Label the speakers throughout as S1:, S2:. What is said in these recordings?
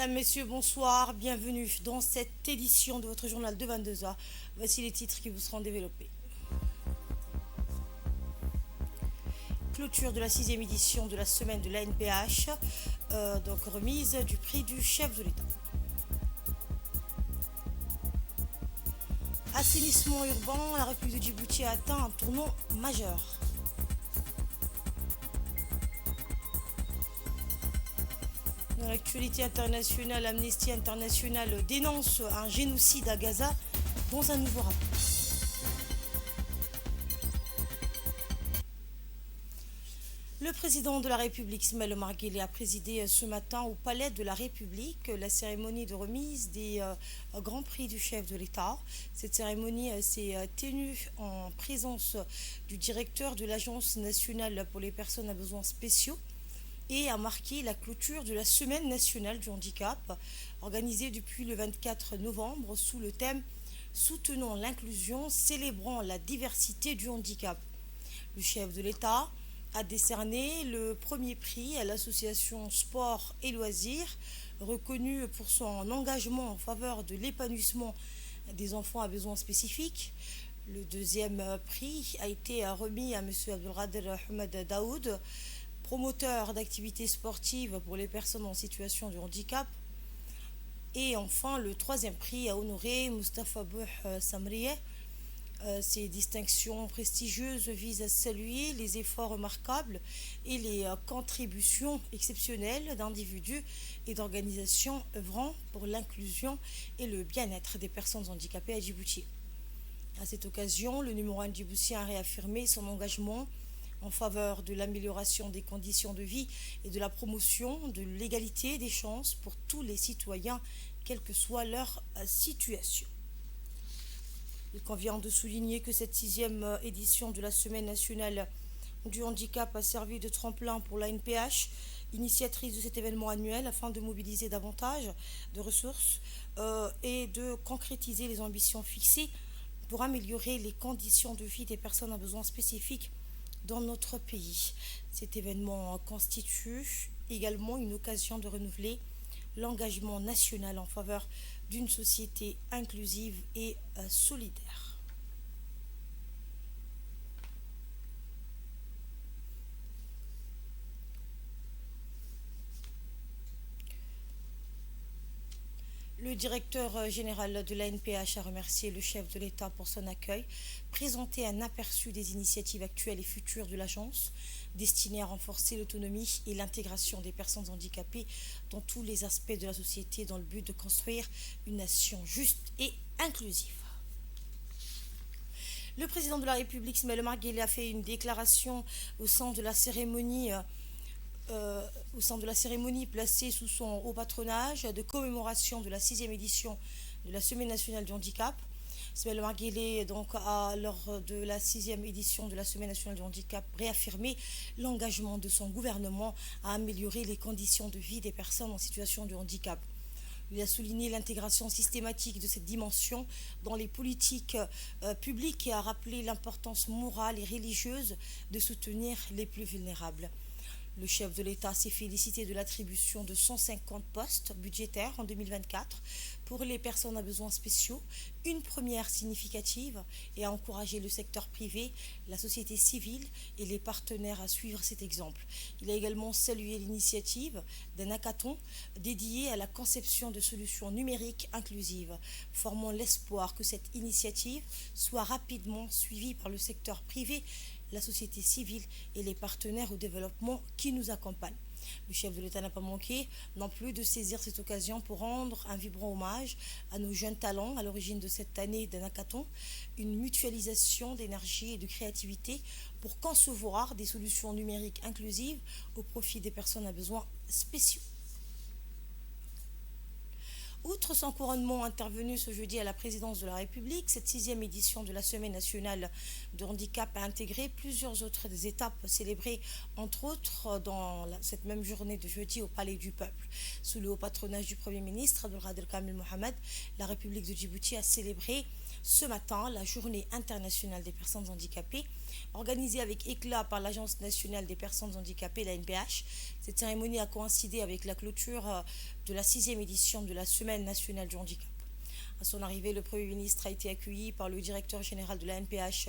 S1: Mesdames, Messieurs, bonsoir, bienvenue dans cette édition de votre journal de 22 heures. Voici les titres qui vous seront développés. Clôture de la sixième édition de la semaine de l'ANPH, donc remise du prix du chef de l'État. Assainissement urbain, la République de Djibouti a atteint un tournant majeur. Dans l'actualité internationale, Amnesty International dénonce un génocide à Gaza dans un nouveau rapport. Le président de la République, Ismaël Omar Guelleh, a présidé ce matin au Palais de la République la cérémonie de remise des Grands Prix du chef de l'État. Cette cérémonie s'est tenue en présence du directeur de l'Agence nationale pour les personnes à besoins spéciaux et a marqué la clôture de la Semaine nationale du handicap, organisée depuis le 24 novembre sous le thème Soutenons l'inclusion, célébrant la diversité du handicap. Le chef de l'État a décerné le premier prix à l'association Sport et Loisirs, reconnue pour son engagement en faveur de l'épanouissement des enfants à besoins spécifiques. Le deuxième prix a été remis à M. Abdelkader Ahmed Daoud, promoteur d'activités sportives pour les personnes en situation de handicap. Et enfin, le troisième prix a honoré Mustafa Bouh Samrieh. Ces distinctions prestigieuses visent à saluer les efforts remarquables et les contributions exceptionnelles d'individus et d'organisations œuvrant pour l'inclusion et le bien-être des personnes handicapées à Djibouti. À cette occasion, le numéro 1 djiboutien a réaffirmé son engagement en faveur de l'amélioration des conditions de vie et de la promotion de l'égalité des chances pour tous les citoyens, quelle que soit leur situation. Il convient de souligner que cette sixième édition de la Semaine nationale du handicap a servi de tremplin pour l'ANPH, initiatrice de cet événement annuel, afin de mobiliser davantage de ressources et de concrétiser les ambitions fixées pour améliorer les conditions de vie des personnes à besoins spécifiques dans notre pays. Cet événement constitue également une occasion de renouveler l'engagement national en faveur d'une société inclusive et solidaire. Le directeur général de l'ANPH a remercié le chef de l'État pour son accueil, présenté un aperçu des initiatives actuelles et futures de l'agence, destinées à renforcer l'autonomie et l'intégration des personnes handicapées dans tous les aspects de la société dans le but de construire une nation juste et inclusive. Le président de la République, Ismaël Omar Guelleh, a fait une déclaration au sein de la cérémonie placée sous son haut patronage de commémoration de la sixième édition de la Semaine nationale du handicap. Ismaël Omar Guelleh, donc, lors de la sixième édition de la Semaine nationale du handicap, réaffirmé l'engagement de son gouvernement à améliorer les conditions de vie des personnes en situation de handicap. Il a souligné l'intégration systématique de cette dimension dans les politiques publiques et a rappelé l'importance morale et religieuse de soutenir les plus vulnérables. Le chef de l'État s'est félicité de l'attribution de 150 postes budgétaires en 2024 pour les personnes à besoins spéciaux, une première significative, et a encouragé le secteur privé, la société civile et les partenaires à suivre cet exemple. Il a également salué l'initiative d'un hackathon dédié à la conception de solutions numériques inclusives, formant l'espoir que cette initiative soit rapidement suivie par le secteur privé, la société civile et les partenaires au développement qui nous accompagnent. Le chef de l'État n'a pas manqué non plus de saisir cette occasion pour rendre un vibrant hommage à nos jeunes talents à l'origine de cette année d'un hackathon, une mutualisation d'énergie et de créativité pour concevoir des solutions numériques inclusives au profit des personnes à besoins spéciaux. Outre son couronnement intervenu ce jeudi à la présidence de la République, cette sixième édition de la Semaine nationale de handicap a intégré plusieurs autres étapes célébrées, entre autres dans cette même journée de jeudi au Palais du Peuple. Sous le haut patronage du Premier ministre Abdelkader Kamel Mohamed, la République de Djibouti a célébré ce matin la journée internationale des personnes handicapées, organisée avec éclat par l'Agence nationale des personnes handicapées, la NPH. Cette cérémonie a coïncidé avec la clôture de la sixième édition de la Semaine nationale du handicap. À son arrivée, le Premier ministre a été accueilli par le directeur général de la NPH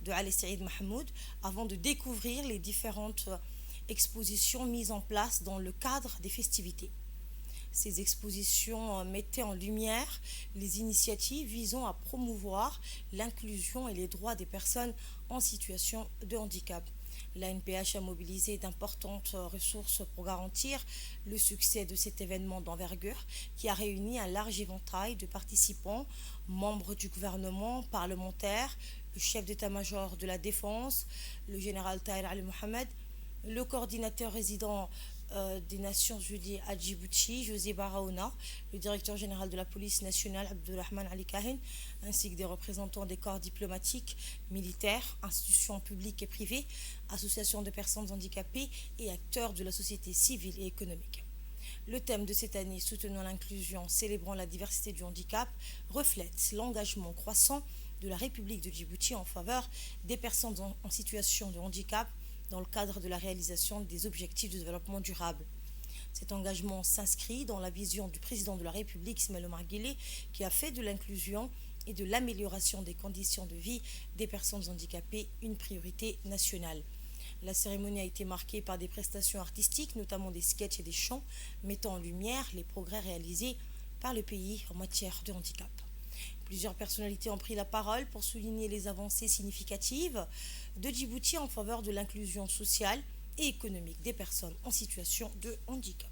S1: de Ali Saïd Mahmoud avant de découvrir les différentes expositions mises en place dans le cadre des festivités. Ces expositions mettaient en lumière les initiatives visant à promouvoir l'inclusion et les droits des personnes en situation de handicap. La NPH a mobilisé d'importantes ressources pour garantir le succès de cet événement d'envergure qui a réuni un large éventail de participants, membres du gouvernement, parlementaires, le chef d'état-major de la Défense, le général Tahir Ali Mohamed, le coordinateur résident des Nations Unies à Djibouti, José Barahona, le directeur général de la police nationale, Abdulrahman Ali Kahin, ainsi que des représentants des corps diplomatiques, militaires, institutions publiques et privées, associations de personnes handicapées et acteurs de la société civile et économique. Le thème de cette année, soutenant l'inclusion, célébrant la diversité du handicap, reflète l'engagement croissant de la République de Djibouti en faveur des personnes en situation de handicap dans le cadre de la réalisation des objectifs de développement durable. Cet engagement s'inscrit dans la vision du président de la République, Ismaël Omar Guelleh, qui a fait de l'inclusion et de l'amélioration des conditions de vie des personnes handicapées une priorité nationale. La cérémonie a été marquée par des prestations artistiques, notamment des sketchs et des chants, mettant en lumière les progrès réalisés par le pays en matière de handicap. Plusieurs personnalités ont pris la parole pour souligner les avancées significatives de Djibouti en faveur de l'inclusion sociale et économique des personnes en situation de handicap.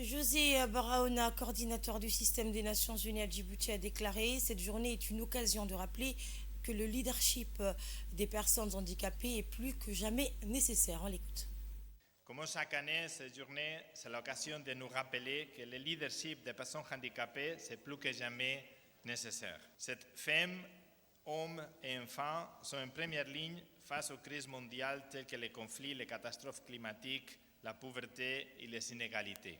S1: José Barahona, coordinateur du système des Nations Unies à Djibouti, a déclaré: cette journée est une occasion de rappeler que le leadership des personnes handicapées est plus que jamais nécessaire. On l'écoute.
S2: Comme chaque année, cette journée, c'est l'occasion de nous rappeler que le leadership des personnes handicapées, c'est plus que jamais nécessaire. Cette femmes, hommes et enfants sont en première ligne face aux crises mondiales telles que les conflits, les catastrophes climatiques, la pauvreté et les inégalités.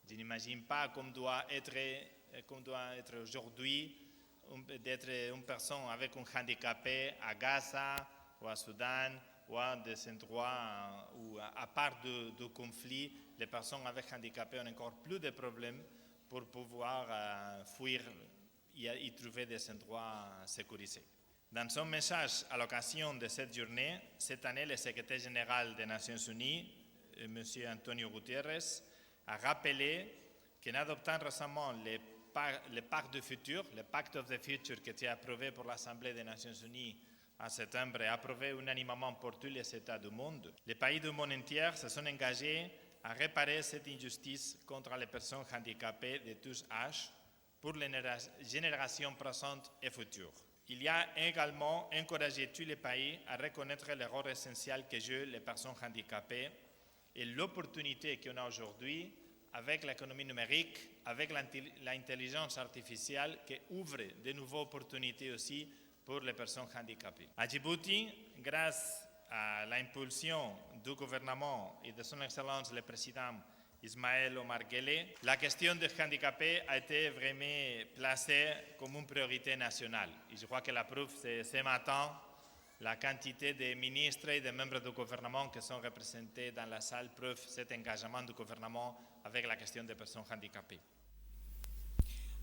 S2: Je n'imagine pas comment doit être aujourd'hui d'être une personne avec un handicapé à Gaza ou à Soudan ou à des endroits où, à part de conflits, les personnes avec handicapé ont encore plus de problèmes pour pouvoir fuir et trouver des endroits sécurisés. Dans son message à l'occasion de cette journée, cette année, le secrétaire général des Nations Unies, M. Antonio Guterres, a rappelé qu'en adoptant récemment le pacte du futur, le Pact of the Future qui a été approuvé pour l'Assemblée des Nations Unies en septembre et approuvé unanimement pour tous les États du monde, les pays du monde entier se sont engagés à réparer cette injustice contre les personnes handicapées de tous âges pour les générations présentes et futures. Il y a également encouragé tous les pays à reconnaître le rôle essentiel que jouent les personnes handicapées et l'opportunité qu'on a aujourd'hui avec l'économie numérique, avec l'intelligence artificielle qui ouvre de nouvelles opportunités aussi pour les personnes handicapées. À Djibouti, grâce à l'impulsion du gouvernement et de son Excellence le Président Ismaël Omar Guelleh, la question des handicapés a été vraiment placée comme une priorité nationale. Et je crois que la preuve, c'est ce matin, la quantité de ministres et de membres du gouvernement qui sont représentés dans la salle preuve cet engagement du gouvernement avec la question des personnes handicapées.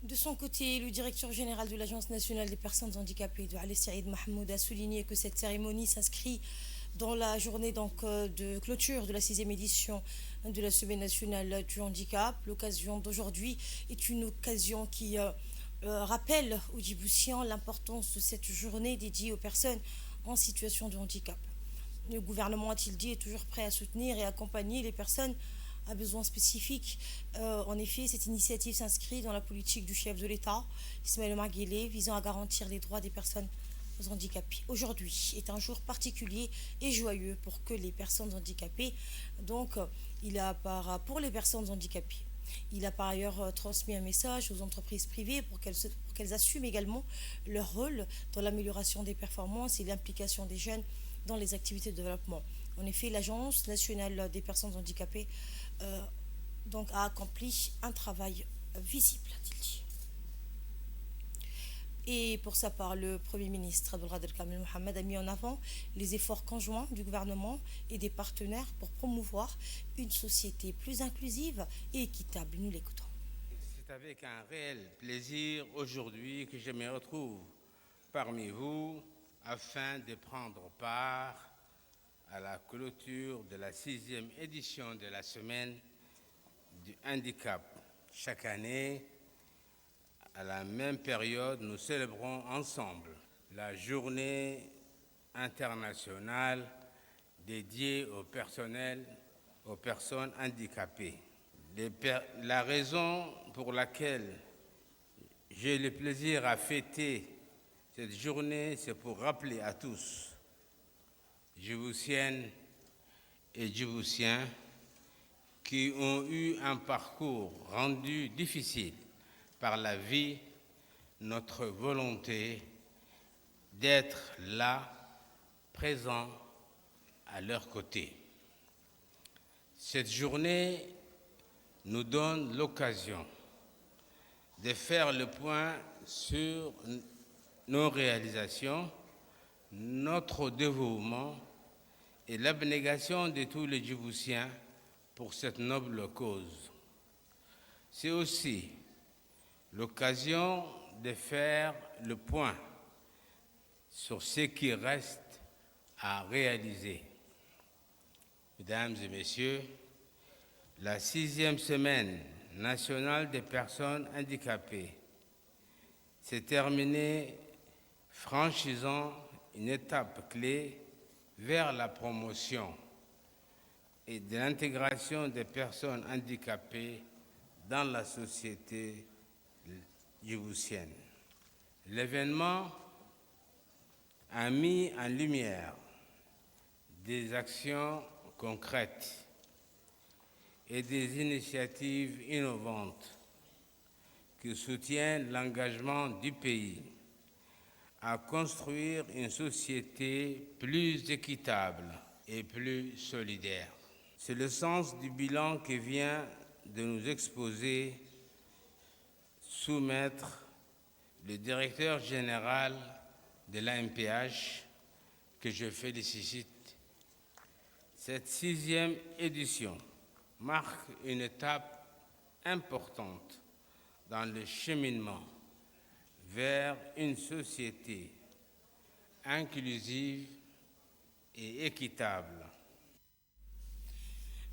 S1: De son côté, le directeur général de l'Agence nationale des personnes handicapées, Ali Saïd Mahmoud, a souligné que cette cérémonie s'inscrit dans la journée de clôture de la sixième édition de la Semaine nationale du handicap. L'occasion d'aujourd'hui est une occasion qui rappelle aux Djiboutiens l'importance de cette journée dédiée aux personnes en situation de handicap. Le gouvernement, a-t-il dit, est toujours prêt à soutenir et accompagner les personnes à besoins spécifiques. En effet, cette initiative s'inscrit dans la politique du chef de l'État, Ismaël Omar Guelleh, visant à garantir les droits des personnes handicapées. Aujourd'hui est un jour particulier et joyeux pour que les personnes handicapées. Donc, pour les personnes handicapées. Il a par ailleurs transmis un message aux entreprises privées pour qu'elles assument également leur rôle dans l'amélioration des performances et l'implication des jeunes dans les activités de développement. En effet, l'Agence nationale des personnes handicapées donc a accompli un travail visible, a-t-il dit. Et pour sa part, le Premier ministre Abdelkader Kamel Mohamed a mis en avant les efforts conjoints du gouvernement et des partenaires pour promouvoir une société plus inclusive et équitable. Nous l'écoutons.
S3: C'est avec un réel plaisir aujourd'hui que je me retrouve parmi vous afin de prendre part à la clôture de la 6e édition de la Semaine du handicap. Chaque année, à la même période, nous célébrons ensemble la journée internationale dédiée aux personnes handicapées. La raison pour laquelle j'ai le plaisir à fêter cette journée, c'est pour rappeler à tous, Djiboutiennes et Djiboutiens, qui ont eu un parcours rendu difficile par la vie, notre volonté d'être là, présent à leur côté. Cette journée nous donne l'occasion de faire le point sur nos réalisations, notre dévouement et l'abnégation de tous les Djiboutiens pour cette noble cause. C'est aussi l'occasion de faire le point sur ce qui reste à réaliser. Mesdames et messieurs, la 6e semaine nationale des personnes handicapées s'est terminée franchissant une étape clé vers la promotion et de l'intégration des personnes handicapées dans la société djiboutienne. L'événement a mis en lumière des actions concrètes et des initiatives innovantes qui soutiennent l'engagement du pays à construire une société plus équitable et plus solidaire. C'est le sens du bilan que vient de nous exposer, soumettre le directeur général de l'AMPH, que je félicite. Cette 6e édition marque une étape importante dans le cheminement vers une société inclusive et équitable.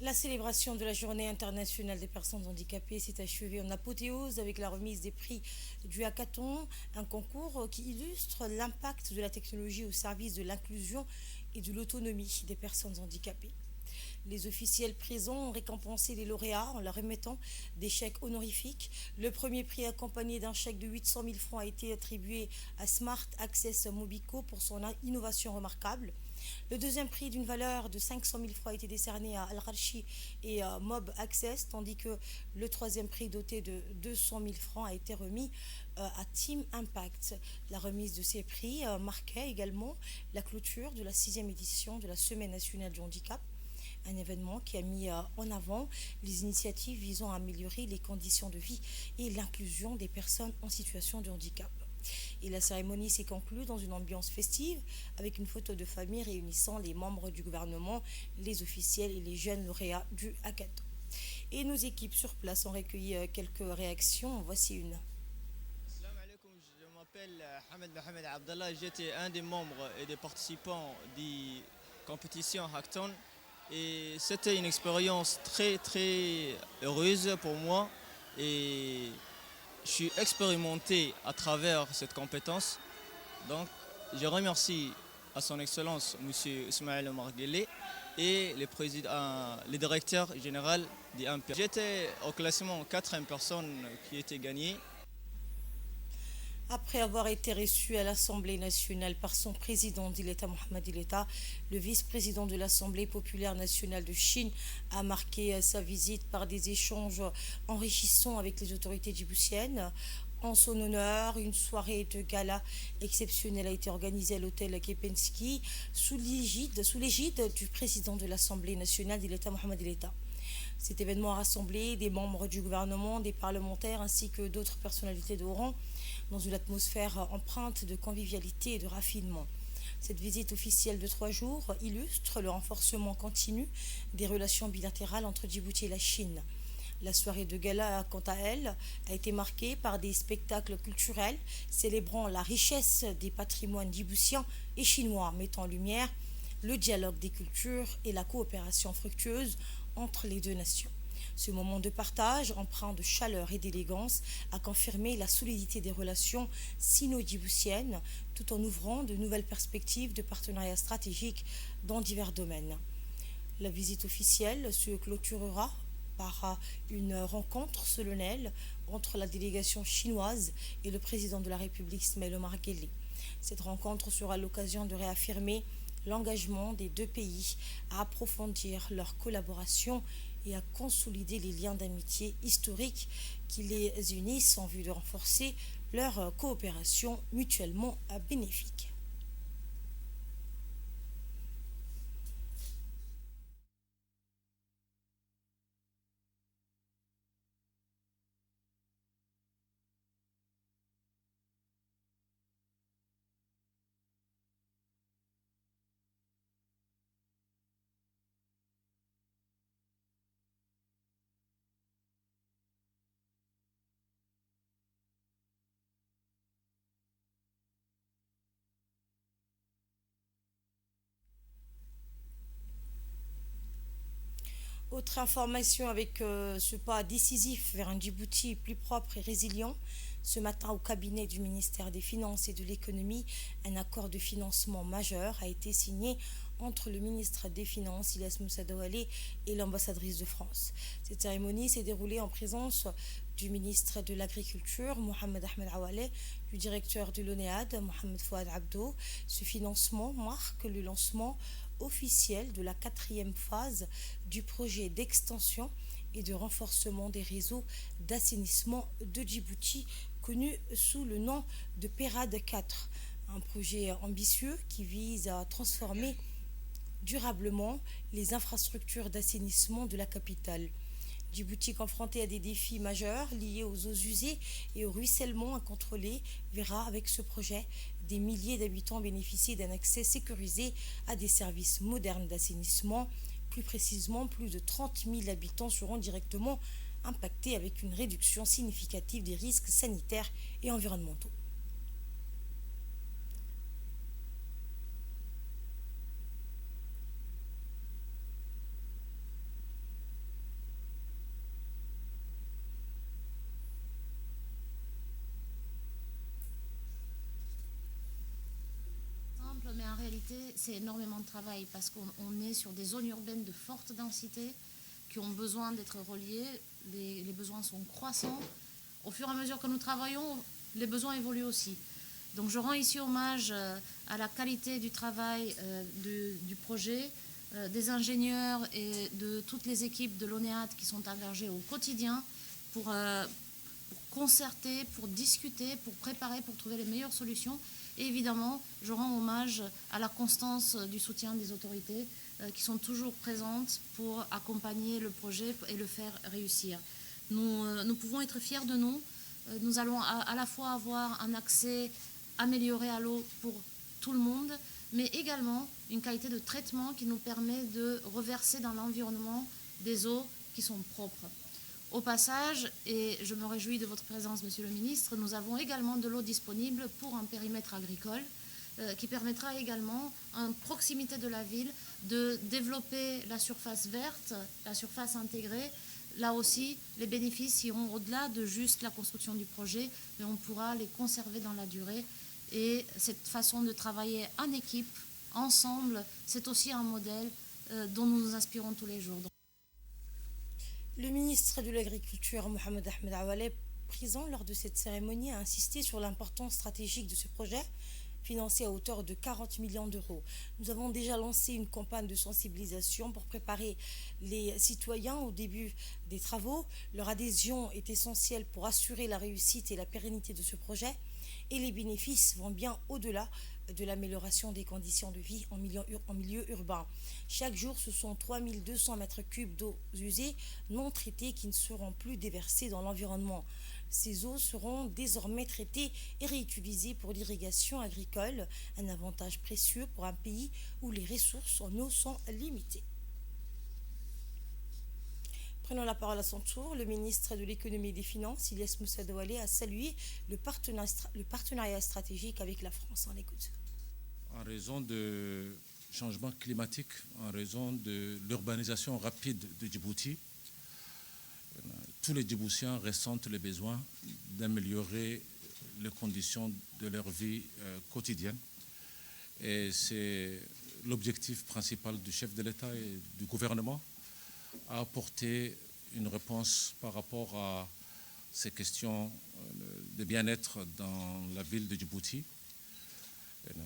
S1: La célébration de la Journée internationale des personnes handicapées s'est achevée en apothéose avec la remise des prix du Hackathon, un concours qui illustre l'impact de la technologie au service de l'inclusion et de l'autonomie des personnes handicapées. Les officiels présents ont récompensé les lauréats en leur remettant des chèques honorifiques. Le premier prix accompagné d'un chèque de 800 000 francs a été attribué à Smart Access Mobico pour son innovation remarquable. Le deuxième prix d'une valeur de 500 000 francs a été décerné à Al-Kharchi et à Mob Access, tandis que le troisième prix doté de 200 000 francs a été remis à Team Impact. La remise de ces prix marquait également la clôture de la 6e édition de la Semaine nationale du handicap, un événement qui a mis en avant les initiatives visant à améliorer les conditions de vie et l'inclusion des personnes en situation de handicap. Et la cérémonie s'est conclue dans une ambiance festive avec une photo de famille réunissant les membres du gouvernement, les officiels et les jeunes lauréats du hackathon. Et nos équipes sur place ont recueilli quelques réactions. Voici une.
S4: Salam alaikum, je m'appelle Hamed Mohamed Abdallah, j'étais un des membres et des participants de compétition hackathon et c'était une expérience très heureuse pour moi et je suis expérimenté à travers cette compétence. Donc, je remercie à son Excellence, M. Ismaël Omar Guelleh, et le directeur général des AMPR. J'étais au classement 4e personne qui était gagnée.
S1: Après avoir été reçu à l'Assemblée nationale par son président d'Ileta Mohamed Ileta, le vice-président de l'Assemblée populaire nationale de Chine a marqué sa visite par des échanges enrichissants avec les autorités djiboutiennes. En son honneur, une soirée de gala exceptionnelle a été organisée à l'hôtel Kepensky sous l'égide du président de l'Assemblée nationale d'Ileta Mohamed Ileta. Cet événement a rassemblé des membres du gouvernement, des parlementaires ainsi que d'autres personnalités de haut rang dans une atmosphère empreinte de convivialité et de raffinement. Cette visite officielle de 3 jours illustre le renforcement continu des relations bilatérales entre Djibouti et la Chine. La soirée de gala, quant à elle, a été marquée par des spectacles culturels célébrant la richesse des patrimoines djiboutiens et chinois, mettant en lumière le dialogue des cultures et la coopération fructueuse entre les deux nations. Ce moment de partage, empreint de chaleur et d'élégance, a confirmé la solidité des relations sino-djiboutiennes tout en ouvrant de nouvelles perspectives de partenariat stratégique dans divers domaines. La visite officielle se clôturera par une rencontre solennelle entre la délégation chinoise et le président de la République Ismaël Omar Guelleh. Cette rencontre sera l'occasion de réaffirmer l'engagement des deux pays à approfondir leur collaboration et à consolider les liens d'amitié historiques qui les unissent en vue de renforcer leur coopération mutuellement bénéfique. Autre information avec ce pas décisif vers un Djibouti plus propre et résilient. Ce matin, au cabinet du ministère des Finances et de l'Économie, un accord de financement majeur a été signé entre le ministre des Finances, Ilyas Moussa Douale, et l'ambassadrice de France. Cette cérémonie s'est déroulée en présence du ministre de l'Agriculture, Mohamed Ahmed Awale, du directeur de l'ONEAD, Mohamed Fouad Abdo. Ce financement marque le lancement officiel de la 4e phase du projet d'extension et de renforcement des réseaux d'assainissement de Djibouti, connu sous le nom de PERAD 4, un projet ambitieux qui vise à transformer durablement les infrastructures d'assainissement de la capitale. Djibouti, confronté à des défis majeurs liés aux eaux usées et au ruissellement à contrôler, verra avec ce projet des milliers d'habitants bénéficier d'un accès sécurisé à des services modernes d'assainissement. Plus précisément, plus de 30 000 habitants seront directement impactés avec une réduction significative des risques sanitaires et environnementaux.
S5: Mais en réalité, c'est énormément de travail parce qu'on est sur des zones urbaines de forte densité qui ont besoin d'être reliées. Les besoins sont croissants. Au fur et à mesure que nous travaillons, les besoins évoluent aussi. Donc je rends ici hommage à la qualité du travail du projet, des ingénieurs et de toutes les équipes de l'ONEAD qui sont engagées au quotidien pour concerter, pour discuter, pour préparer, pour trouver les meilleures solutions. Et évidemment, je rends hommage à la constance du soutien des autorités qui sont toujours présentes pour accompagner le projet et le faire réussir. Nous pouvons être fiers de nous. Nous allons à la fois avoir un accès amélioré à l'eau pour tout le monde, mais également une qualité de traitement qui nous permet de reverser dans l'environnement des eaux qui sont propres. Au passage, et je me réjouis de votre présence, Monsieur le Ministre, nous avons également de l'eau disponible pour un périmètre agricole qui permettra également, en proximité de la ville, de développer la surface verte, la surface intégrée, là aussi, les bénéfices iront au-delà de juste la construction du projet, mais on pourra les conserver dans la durée. Et cette façon de travailler en équipe, ensemble, c'est aussi un modèle dont nous nous inspirons tous les jours.
S1: Le ministre de l'Agriculture, Mohamed Ahmed Awaleh, présent lors de cette cérémonie, a insisté sur l'importance stratégique de ce projet, financé à hauteur de 40 millions d'euros. Nous avons déjà lancé une campagne de sensibilisation pour préparer les citoyens au début des travaux. Leur adhésion est essentielle pour assurer la réussite et la pérennité de ce projet. Et les bénéfices vont bien au-delà de l'amélioration des conditions de vie en milieu urbain. Chaque jour, ce sont 3200 mètres cubes d'eau usée non traitées qui ne seront plus déversées dans l'environnement. Ces eaux seront désormais traitées et réutilisées pour l'irrigation agricole, un avantage précieux pour un pays où les ressources en eau sont limitées. Prenant la parole à son tour, le ministre de l'Économie et des Finances, Ilyes Moussa Doualé, a salué le partenariat stratégique avec la France. On l'écoute.
S6: En raison du changement climatique, en raison de l'urbanisation rapide de Djibouti, tous les Djiboutiens ressentent le besoin d'améliorer les conditions de leur vie quotidienne. Et c'est l'objectif principal du chef de l'État et du gouvernement, à apporter une réponse par rapport à ces questions de bien-être dans la ville de Djibouti.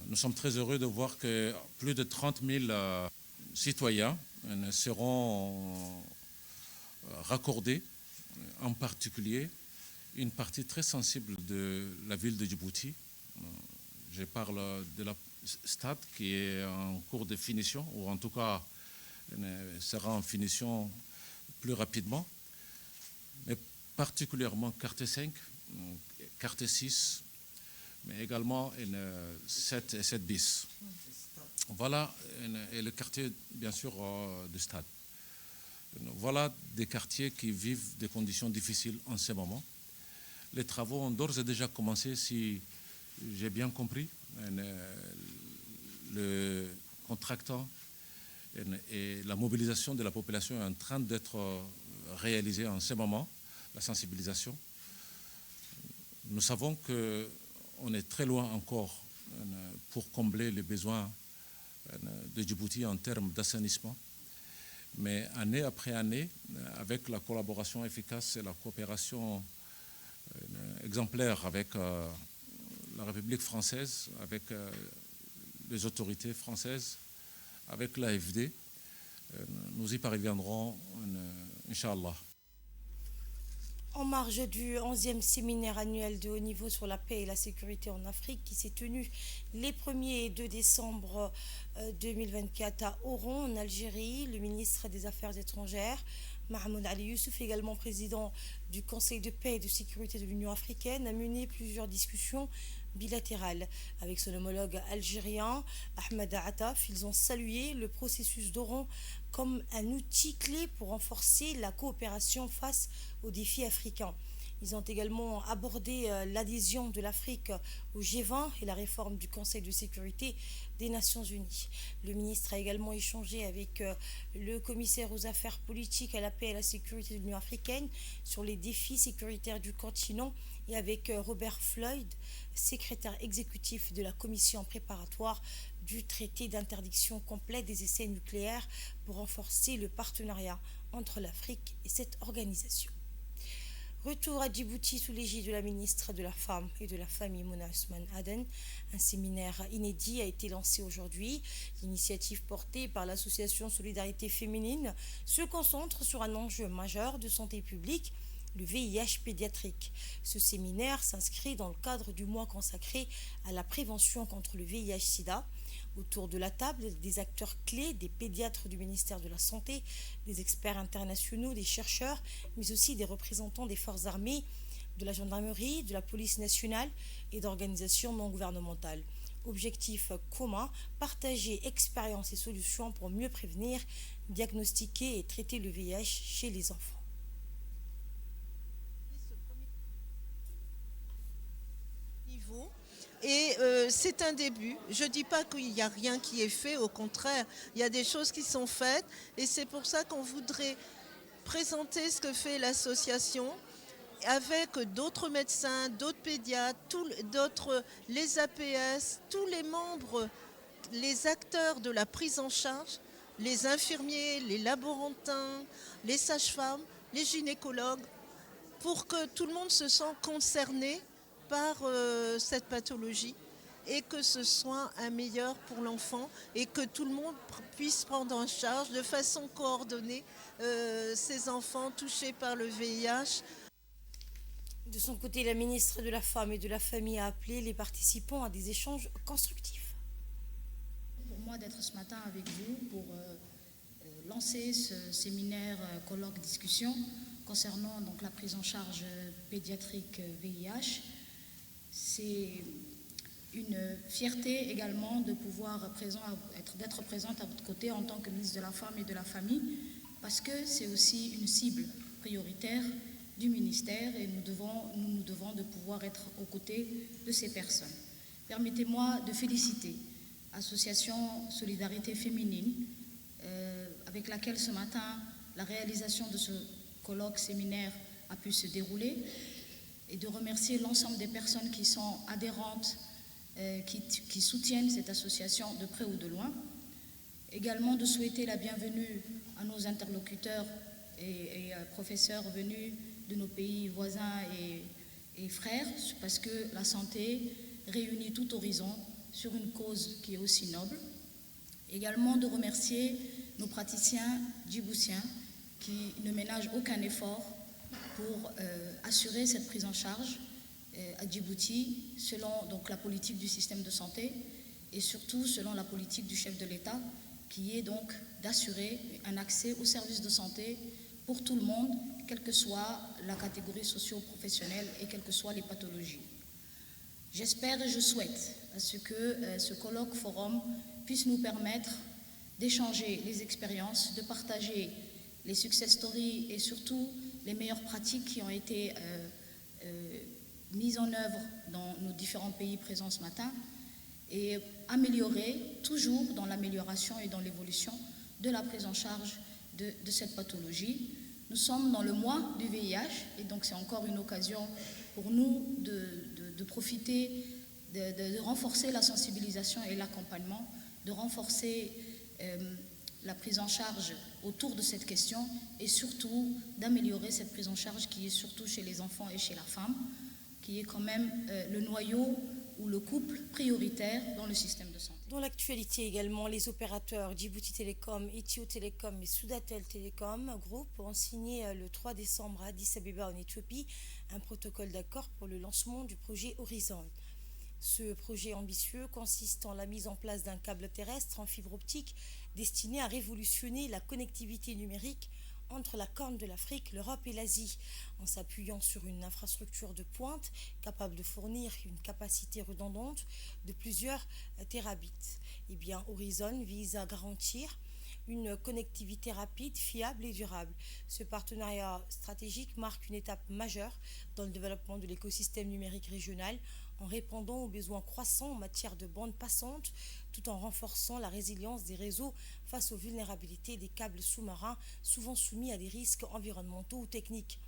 S6: Nous sommes très heureux de voir que plus de 30 000 citoyens seront raccordés, en particulier une partie très sensible de la ville de Djibouti. Je parle de la stade qui est en cours de finition, ou en tout cas sera en finition plus rapidement, mais particulièrement quartier 5, quartier 6, mais également 7 et 7 bis. Voilà, et le quartier, bien sûr, du stade. Voilà des quartiers qui vivent des conditions difficiles en ce moment. Les travaux ont d'ores et déjà commencé, si j'ai bien compris. Le contractant et la mobilisation de la population est en train d'être réalisée en ce moment, la sensibilisation. Nous savons qu'on est très loin encore pour combler les besoins de Djibouti en termes d'assainissement. Mais année après année, avec la collaboration efficace et la coopération exemplaire avec la République française, avec les autorités françaises, avec l'AFD, nous y parviendrons, Inch'Allah.
S1: En marge du 11e séminaire annuel de haut niveau sur la paix et la sécurité en Afrique qui s'est tenu les 1er et 2 décembre 2024 à Oran, en Algérie, le ministre des Affaires étrangères, Mahmoud Ali Youssouf, également président du Conseil de paix et de sécurité de l'Union africaine, a mené plusieurs discussions bilatérales avec son homologue algérien, Ahmed Attaf. Ils ont salué le processus d'Oran comme un outil clé pour renforcer la coopération face aux défis africains. Ils ont également abordé l'adhésion de l'Afrique au G20 et la réforme du Conseil de sécurité des Nations Unies. Le ministre a également échangé avec le commissaire aux affaires politiques, à la paix et à la sécurité de l'Union africaine sur les défis sécuritaires du continent et avec Robert Floyd, secrétaire exécutif de la commission préparatoire du traité d'interdiction complète des essais nucléaires pour renforcer le partenariat entre l'Afrique et cette organisation. Retour à Djibouti sous l'égide de la ministre de la Femme et de la Famille, Mona Ousmane Aden. Un séminaire inédit a été lancé aujourd'hui. L'initiative portée par l'association Solidarité Féminine se concentre sur un enjeu majeur de santé publique, le VIH pédiatrique. Ce séminaire s'inscrit dans le cadre du mois consacré à la prévention contre le VIH-Sida. Autour de la table, des acteurs clés, des pédiatres du ministère de la Santé, des experts internationaux, des chercheurs, mais aussi des représentants des forces armées, de la gendarmerie, de la police nationale et d'organisations non gouvernementales. Objectif commun, partager expériences et solutions pour mieux prévenir, diagnostiquer et traiter le VIH chez les enfants.
S7: Et c'est un début. Je ne dis pas qu'il n'y a rien qui est fait, au contraire, il y a des choses qui sont faites et c'est pour ça qu'on voudrait présenter ce que fait l'association avec d'autres médecins, d'autres pédiatres, les APS, tous les membres, les acteurs de la prise en charge, les infirmiers, les laborantins, les sages-femmes, les gynécologues, pour que tout le monde se sente concerné par cette pathologie et que ce soit un meilleur pour l'enfant et que tout le monde puisse prendre en charge de façon coordonnée ces enfants touchés par le VIH.
S1: De son côté, la ministre de la Femme et de la Famille a appelé les participants à des échanges constructifs.
S5: Pour moi d'être ce matin avec vous pour lancer ce séminaire colloque discussion concernant donc la prise en charge pédiatrique VIH, c'est une fierté également de pouvoir d'être présente à votre côté en tant que ministre de la Femme et de la Famille, parce que c'est aussi une cible prioritaire du ministère et nous nous devons de pouvoir être aux côtés de ces personnes. Permettez-moi de féliciter Association Solidarité Féminine, avec laquelle ce matin la réalisation de ce colloque séminaire a pu se dérouler, et de remercier l'ensemble des personnes qui sont adhérentes, qui soutiennent cette association de près ou de loin. Également de souhaiter la bienvenue à nos interlocuteurs et professeurs venus de nos pays voisins et frères, parce que la santé réunit tout horizon sur une cause qui est aussi noble. Également de remercier nos praticiens djiboutiens qui ne ménagent aucun effort pour assurer cette prise en charge à Djibouti selon donc la politique du système de santé et surtout selon la politique du chef de l'État, qui est donc d'assurer un accès aux services de santé pour tout le monde, quelle que soit la catégorie socio-professionnelle et quelles que soient les pathologies. J'espère et je souhaite à ce que ce colloque forum puisse nous permettre d'échanger les expériences, de partager les success stories et surtout les meilleures pratiques qui ont été mises en œuvre dans nos différents pays présents ce matin, et améliorer, toujours dans l'amélioration et dans l'évolution de la prise en charge de cette pathologie. Nous sommes dans le mois du VIH et donc c'est encore une occasion pour nous de profiter, de renforcer la sensibilisation et l'accompagnement, de renforcer la prise en charge autour de cette question et surtout d'améliorer cette prise en charge qui est surtout chez les enfants et chez la femme, qui est quand même le noyau ou le couple prioritaire dans le système de santé.
S1: Dans l'actualité également, les opérateurs Djibouti Telecom, Ethio Telecom et Sudatel Telecom Group ont signé le 3 décembre à Addis Abeba en Éthiopie un protocole d'accord pour le lancement du projet Horizon. Ce projet ambitieux consiste en la mise en place d'un câble terrestre en fibre optique destiné à révolutionner la connectivité numérique entre la Corne de l'Afrique, l'Europe et l'Asie, en s'appuyant sur une infrastructure de pointe capable de fournir une capacité redondante de plusieurs terabits. Eh bien, Horizon vise à garantir une connectivité rapide, fiable et durable. Ce partenariat stratégique marque une étape majeure dans le développement de l'écosystème numérique régional en répondant aux besoins croissants en matière de bandes passantes, tout en renforçant la résilience des réseaux face aux vulnérabilités des câbles sous-marins, souvent soumis à des risques environnementaux ou techniques.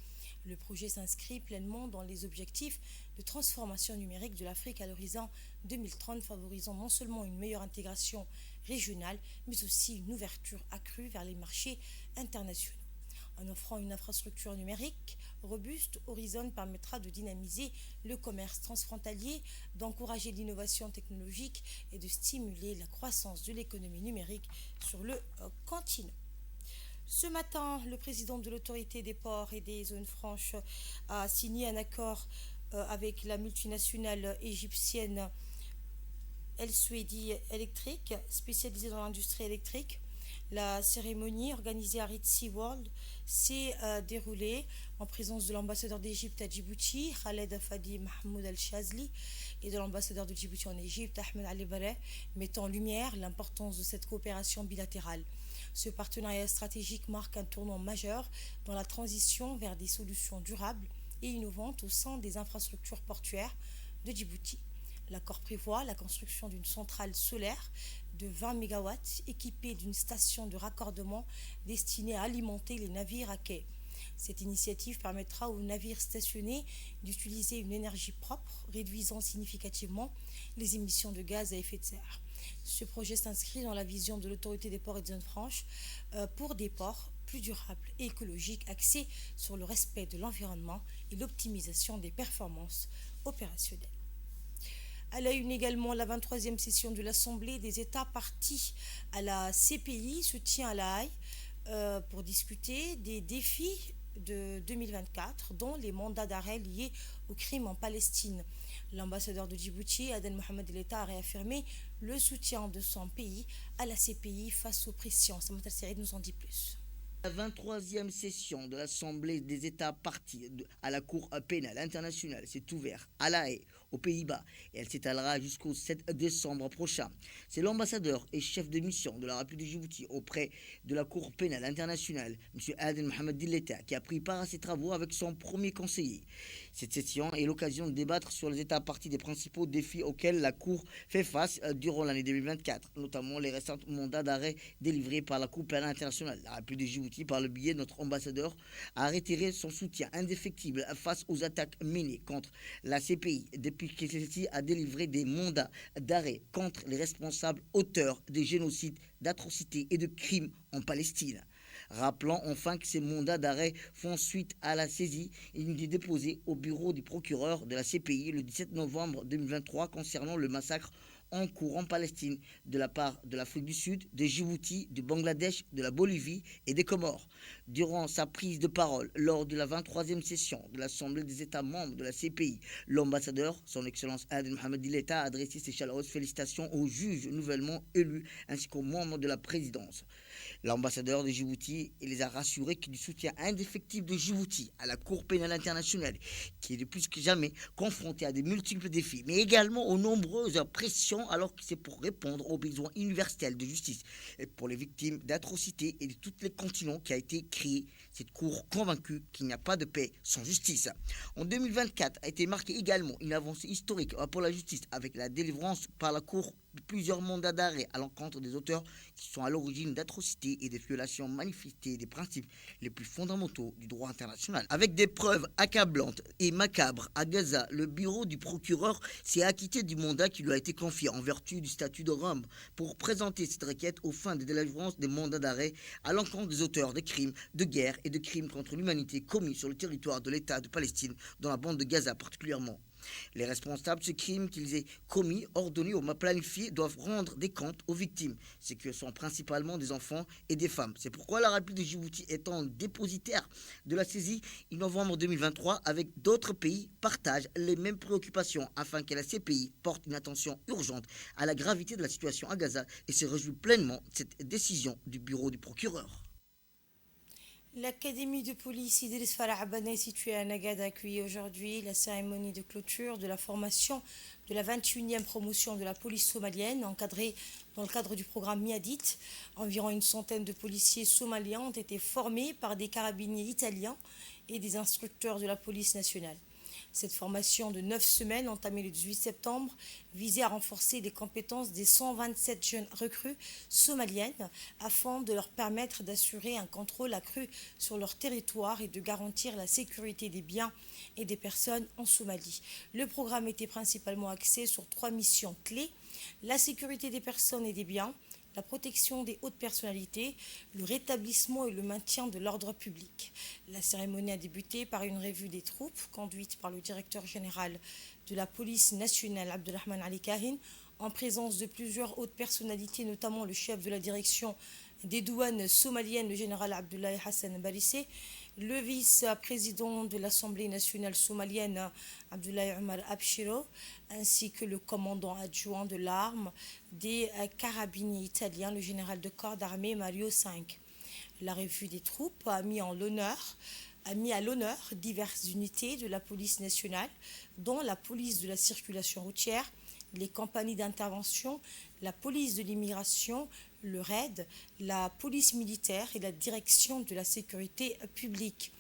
S1: Le projet s'inscrit pleinement dans les objectifs de transformation numérique de l'Afrique à l'horizon 2030, favorisant non seulement une meilleure intégration régionale, mais aussi une ouverture accrue vers les marchés internationaux. En offrant une infrastructure numérique robuste, Horizon permettra de dynamiser le commerce transfrontalier, d'encourager l'innovation technologique et de stimuler la croissance de l'économie numérique sur le continent. Ce matin, le président de l'autorité des ports et des zones franches a signé un accord avec la multinationale égyptienne El Suedi Electric, spécialisée dans l'industrie électrique. La cérémonie organisée à Ritzy World s'est déroulée en présence de l'ambassadeur d'Égypte à Djibouti, Khaled Fadi Mahmoud Al-Shazli, et de l'ambassadeur de Djibouti en Égypte, Ahmed Ali Bareh, mettant en lumière l'importance de cette coopération bilatérale. Ce partenariat stratégique marque un tournant majeur dans la transition vers des solutions durables et innovantes au sein des infrastructures portuaires de Djibouti. L'accord prévoit la construction d'une centrale solaire de 20 MW équipée d'une station de raccordement destinée à alimenter les navires à quai. Cette initiative permettra aux navires stationnés d'utiliser une énergie propre, réduisant significativement les émissions de gaz à effet de serre. Ce projet s'inscrit dans la vision de l'autorité des ports et des zones franches pour des ports plus durables et écologiques axés sur le respect de l'environnement et l'optimisation des performances opérationnelles. À la une également, la 23e session de l'Assemblée des États partis à la CPI se tient à La Haye pour discuter des défis de 2024, dont les mandats d'arrêt liés aux crimes en Palestine. L'ambassadeur de Djibouti, Aden Mohamed El Etta, a réaffirmé le soutien de son pays à la CPI face aux pressions. Samantha Serid nous en dit plus.
S8: La 23e session de l'Assemblée des États partis à la Cour pénale internationale s'est ouverte à La Haye, aux Pays-Bas, et elle s'étalera jusqu'au 7 décembre prochain. C'est l'ambassadeur et chef de mission de la République de Djibouti auprès de la Cour pénale internationale, M. Aden Mohamed El Etta, qui a pris part à ces travaux avec son premier conseiller. Cette session est l'occasion de débattre sur les États partis des principaux défis auxquels la Cour fait face durant l'année 2024, notamment les récents mandats d'arrêt délivrés par la Cour pénale internationale. La République de Djibouti, par le biais de notre ambassadeur, a retiré son soutien indéfectible face aux attaques menées contre la CPI depuis que celle-ci a délivré des mandats d'arrêt contre les responsables auteurs des génocides, d'atrocités et de crimes en Palestine. Rappelons enfin que ces mandats d'arrêt font suite à la saisie déposée au bureau du procureur de la CPI le 17 novembre 2023 concernant le massacre en cours en Palestine de la part de l'Afrique du Sud, de Djibouti, du Bangladesh, de la Bolivie et des Comores. Durant sa prise de parole lors de la 23e session de l'Assemblée des États membres de la CPI, l'ambassadeur, son Excellence Aden Mohamed El Etta, a adressé ses chaleureuses félicitations aux juges nouvellement élus ainsi qu'aux membres de la présidence. L'ambassadeur de Djibouti les a rassurés du soutien indéfectible de Djibouti à la Cour pénale internationale, qui est de plus que jamais confrontée à de multiples défis, mais également aux nombreuses pressions, alors que c'est pour répondre aux besoins universels de justice et pour les victimes d'atrocités et de tous les continents qui a été créée cette Cour convaincue qu'il n'y a pas de paix sans justice. En 2024 a été marquée également une avancée historique pour la justice avec la délivrance par la Cour de plusieurs mandats d'arrêt à l'encontre des auteurs qui sont à l'origine d'atrocités et de violations manifestées des principes les plus fondamentaux du droit international. Avec des preuves accablantes et macabres à Gaza, le bureau du procureur s'est acquitté du mandat qui lui a été confié en vertu du statut de Rome pour présenter cette requête aux fins de délivrance des mandats d'arrêt à l'encontre des auteurs de crimes de guerre et de crimes contre l'humanité commis sur le territoire de l'État de Palestine, dans la bande de Gaza particulièrement. Les responsables de ces crimes qu'ils aient commis, ordonnés ou planifiés doivent rendre des comptes aux victimes, ce que sont principalement des enfants et des femmes. C'est pourquoi la République de Djibouti, étant dépositaire de la saisie en novembre 2023 avec d'autres pays, partage les mêmes préoccupations afin que la CPI porte une attention urgente à la gravité de la situation à Gaza et se réjouit pleinement de cette décision du bureau du procureur.
S1: L'académie de police Idriss Farah Abane située à Nagad a accueilli aujourd'hui la cérémonie de clôture de la formation de la 21e promotion de la police somalienne encadrée dans le cadre du programme MIADIT. Environ une centaine de policiers somaliens ont été formés par des carabiniers italiens et des instructeurs de la police nationale. Cette formation de 9 semaines, entamée le 18 septembre, visait à renforcer les compétences des 127 jeunes recrues somaliennes afin de leur permettre d'assurer un contrôle accru sur leur territoire et de garantir la sécurité des biens et des personnes en Somalie. Le programme était principalement axé sur 3 missions clés: la sécurité des personnes et des biens, la protection des hautes personnalités, le rétablissement et le maintien de l'ordre public. La cérémonie a débuté par une revue des troupes conduite par le directeur général de la police nationale, Abdelrahman Ali Kahin, en présence de plusieurs hautes personnalités, notamment le chef de la direction des douanes somaliennes, le général Abdoulaye Hassan Barissé, le vice-président de l'Assemblée nationale somalienne, Abdoulaye Omar Abshiro, ainsi que le commandant adjoint de l'arme des carabiniers italiens, le général de corps d'armée Mario V. La revue des troupes a mis à l'honneur diverses unités de la police nationale, dont la police de la circulation routière, les compagnies d'intervention, la police de l'immigration, le RAID, la police militaire et la direction de la sécurité publique.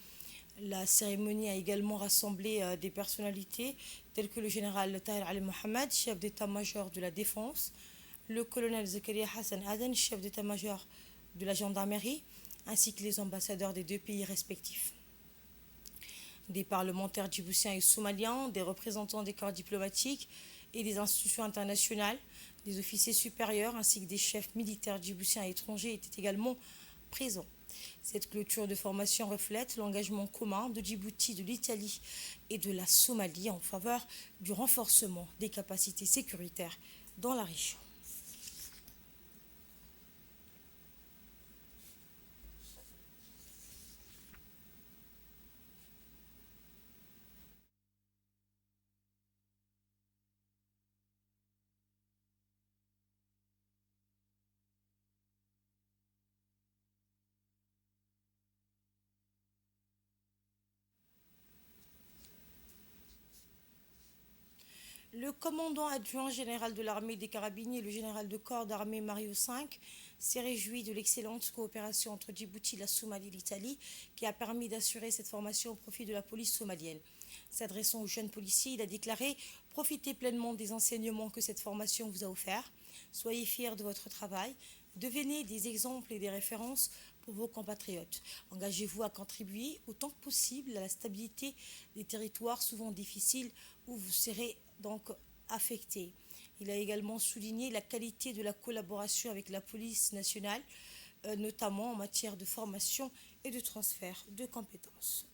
S1: La cérémonie a également rassemblé des personnalités telles que le général Tahir Ali Mohamed, chef d'état-major de la défense, le colonel Zakaria Hassan Aden, chef d'état-major de la gendarmerie, ainsi que les ambassadeurs des deux pays respectifs. Des parlementaires djiboutiens et somaliens, des représentants des corps diplomatiques et des institutions internationales, des officiers supérieurs ainsi que des chefs militaires djiboutiens et étrangers étaient également présents. Cette clôture de formation reflète l'engagement commun de Djibouti, de l'Italie et de la Somalie en faveur du renforcement des capacités sécuritaires dans la région. Le commandant adjoint général de l'armée des Carabiniers, le général de corps d'armée Mario V, s'est réjoui de l'excellente coopération entre Djibouti, la Somalie et l'Italie qui a permis d'assurer cette formation au profit de la police somalienne. S'adressant aux jeunes policiers, il a déclaré « Profitez pleinement des enseignements que cette formation vous a offerts. Soyez fiers de votre travail. Devenez des exemples et des références pour vos compatriotes. Engagez-vous à contribuer autant que possible à la stabilité des territoires souvent difficiles où vous serez donc affecté. » Il a également souligné la qualité de la collaboration avec la police nationale, notamment en matière de formation et de transfert de compétences.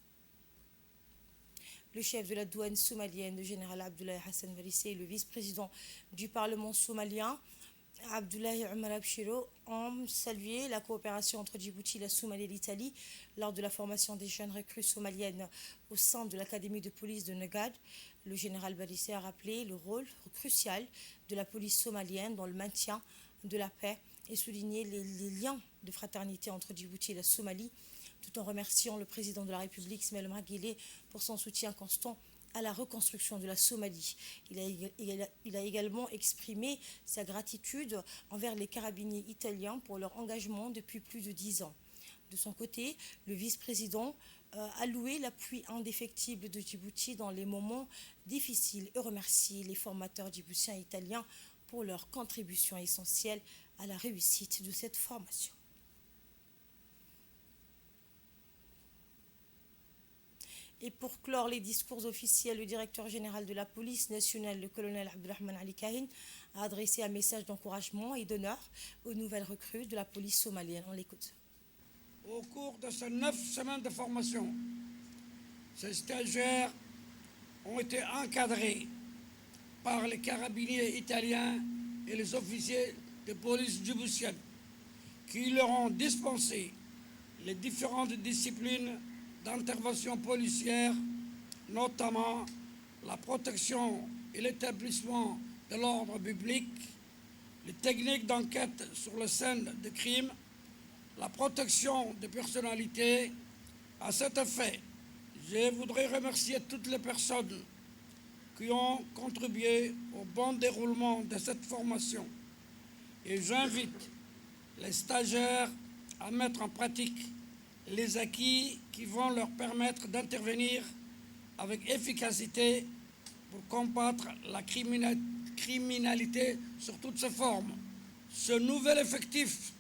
S1: Le chef de la douane somalienne, le général Abdoulaye Hassan Varissé, et le vice-président du Parlement somalien, Abdoulaye Omar Abshiro, ont salué la coopération entre Djibouti, la Somalie et l'Italie lors de la formation des jeunes recrues somaliennes au sein de l'Académie de police de Negad. Le général Varissé a rappelé le rôle crucial de la police somalienne dans le maintien de la paix et souligné les liens de fraternité entre Djibouti et la Somalie, tout en remerciant le président de la République, Ismaël Omar Guelleh, pour son soutien constant à la reconstruction de la Somalie. Il a également exprimé sa gratitude envers les carabiniers italiens pour leur engagement depuis plus de 10 ans. De son côté, le vice-président a loué l'appui indéfectible de Djibouti dans les moments difficiles et remercié les formateurs djiboutiens et italiens pour leur contribution essentielle à la réussite de cette formation. Et pour clore les discours officiels, le directeur général de la police nationale, le colonel Abdulrahman Ali Kahin, a adressé un message d'encouragement et d'honneur aux nouvelles recrues de la police somalienne. On l'écoute.
S9: Au cours de ces 9 semaines de formation, ces stagiaires ont été encadrés par les carabiniers italiens et les officiers de police djiboutienne qui leur ont dispensé les différentes disciplines d'intervention policière, notamment la protection et l'établissement de l'ordre public, les techniques d'enquête sur les scènes de crime, la protection des personnalités. À cet effet, je voudrais remercier toutes les personnes qui ont contribué au bon déroulement de cette formation. Et j'invite les stagiaires à mettre en pratique les acquis qui vont leur permettre d'intervenir avec efficacité pour combattre la criminalité sur toutes ses formes. Ce nouvel effectif,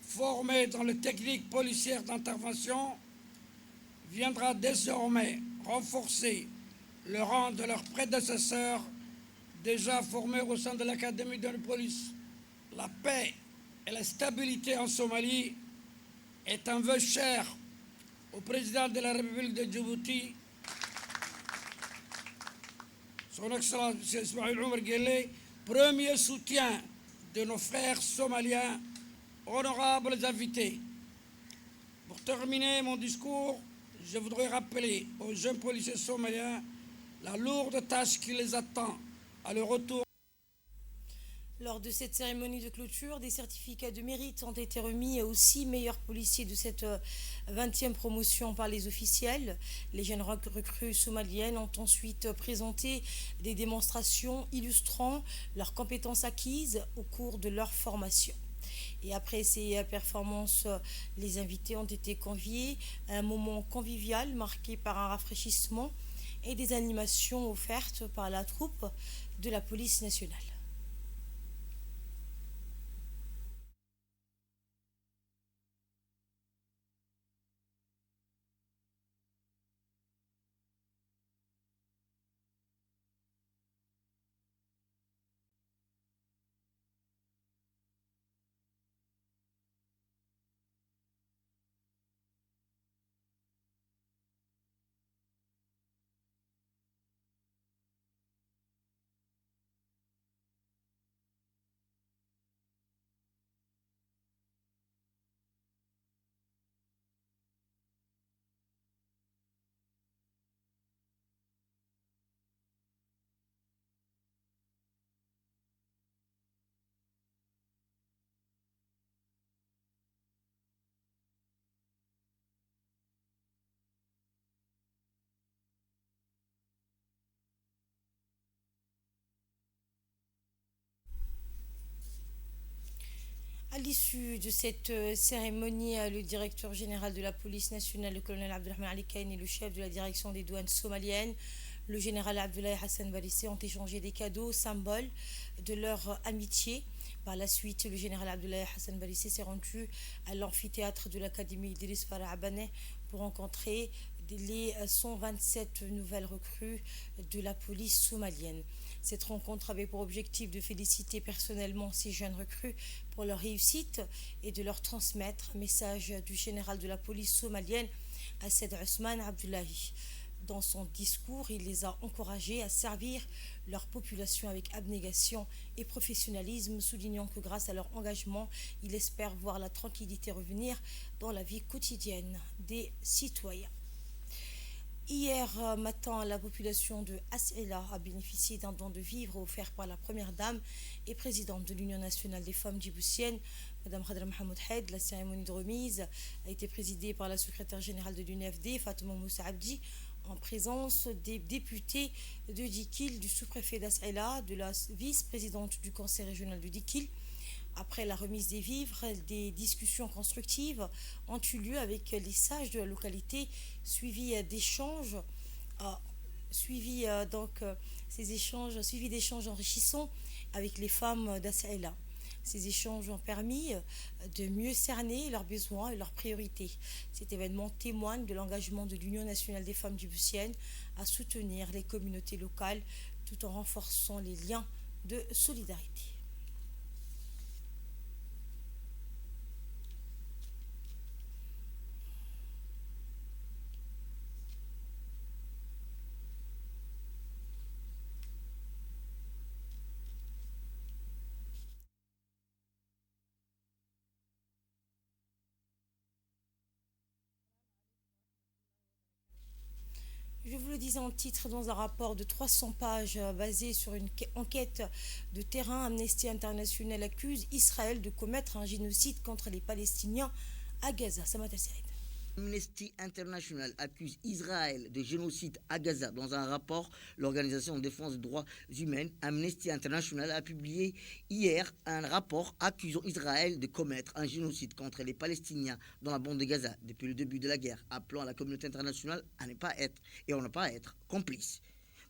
S9: formé dans les techniques policières d'intervention, viendra désormais renforcer le rang de leurs prédécesseurs déjà formés au sein de l'Académie de la police. La paix et la stabilité en Somalie est un vœu cher au président de la République de Djibouti, son Excellence M. Ismaël Omar Guelleh, premier soutien de nos frères somaliens, honorables invités. Pour terminer mon discours, je voudrais rappeler aux jeunes policiers somaliens la lourde tâche qui les attend à leur retour.
S1: Lors de cette cérémonie de clôture, des certificats de mérite ont été remis aux 6 meilleurs policiers de cette 20e promotion par les officiels. Les jeunes recrues somaliennes ont ensuite présenté des démonstrations illustrant leurs compétences acquises au cours de leur formation. Et après ces performances, les invités ont été conviés à un moment convivial marqué par un rafraîchissement et des animations offertes par la troupe de la police nationale. À l'issue de cette cérémonie, le directeur général de la police nationale, le colonel Abdelrahman Ali Kain, et le chef de la direction des douanes somaliennes, le général Abdoulaye Hassan Barissé, ont échangé des cadeaux, symboles de leur amitié. Par la suite, le général Abdoulaye Hassan Barissé s'est rendu à l'amphithéâtre de l'Académie Idriss Farah Abane pour rencontrer les 127 nouvelles recrues de la police somalienne. Cette rencontre avait pour objectif de féliciter personnellement ces jeunes recrues pour leur réussite et de leur transmettre un message du général de la police somalienne, Assed Ousmane Abdullahi. Dans son discours, il les a encouragés à servir leur population avec abnégation et professionnalisme, soulignant que grâce à leur engagement, il espère voir la tranquillité revenir dans la vie quotidienne des citoyens. Hier matin, la population de As'ila a bénéficié d'un don de vivres offert par la première dame et présidente de l'Union nationale des femmes djiboutiennes, Mme Khadra Mohamed Haid. La cérémonie de remise a été présidée par la secrétaire générale de l'UNFD, Fatouma Moussa Abdi, en présence des députés de Dikil, du sous-préfet d'As'ila, de la vice-présidente du conseil régional de Dikil. Après la remise des vivres, des discussions constructives ont eu lieu avec les sages de la localité, suivis d'échanges enrichissants avec les femmes d'As'ila. Ces échanges ont permis de mieux cerner leurs besoins et leurs priorités. Cet événement témoigne de l'engagement de l'Union nationale des femmes djiboutiennes à soutenir les communautés locales tout en renforçant les liens de solidarité. Je vous le disais en titre, dans un rapport de 300 pages basé sur une enquête de terrain, Amnesty International accuse Israël de commettre un génocide contre les Palestiniens à Gaza. Samata Saïd.
S8: Amnesty International accuse Israël de génocide à Gaza. Dans un rapport, l'Organisation de défense des droits humains, Amnesty International, a publié hier un rapport accusant Israël de commettre un génocide contre les Palestiniens dans la bande de Gaza depuis le début de la guerre, appelant la communauté internationale à ne pas être complice.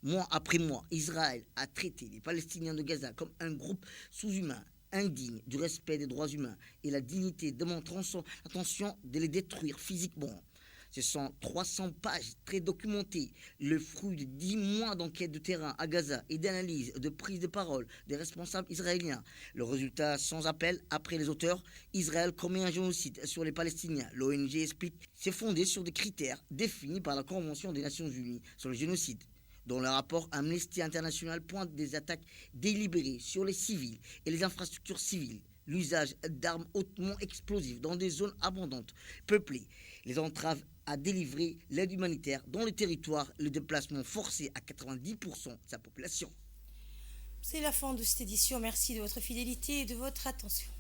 S8: Mois après mois, Israël a traité les Palestiniens de Gaza comme un groupe sous-humain, indigne du respect des droits humains et la dignité, démontrant son intention de les détruire physiquement. Ce sont 300 pages très documentées, le fruit de 10 mois d'enquête de terrain à Gaza et d'analyse de prise de parole des responsables israéliens. Le résultat sans appel, après les auteurs, Israël commet un génocide sur les Palestiniens. L'ONG explique c'est fondé sur des critères définis par la Convention des Nations Unies sur le génocide. Dans le rapport, Amnesty International pointe des attaques délibérées sur les civils et les infrastructures civiles, l'usage d'armes hautement explosives dans des zones abondantes, peuplées, les entraves à délivrer l'aide humanitaire dans le territoire, le déplacement forcé à 90% de sa population.
S1: C'est la fin de cette édition. Merci de votre fidélité et de votre attention.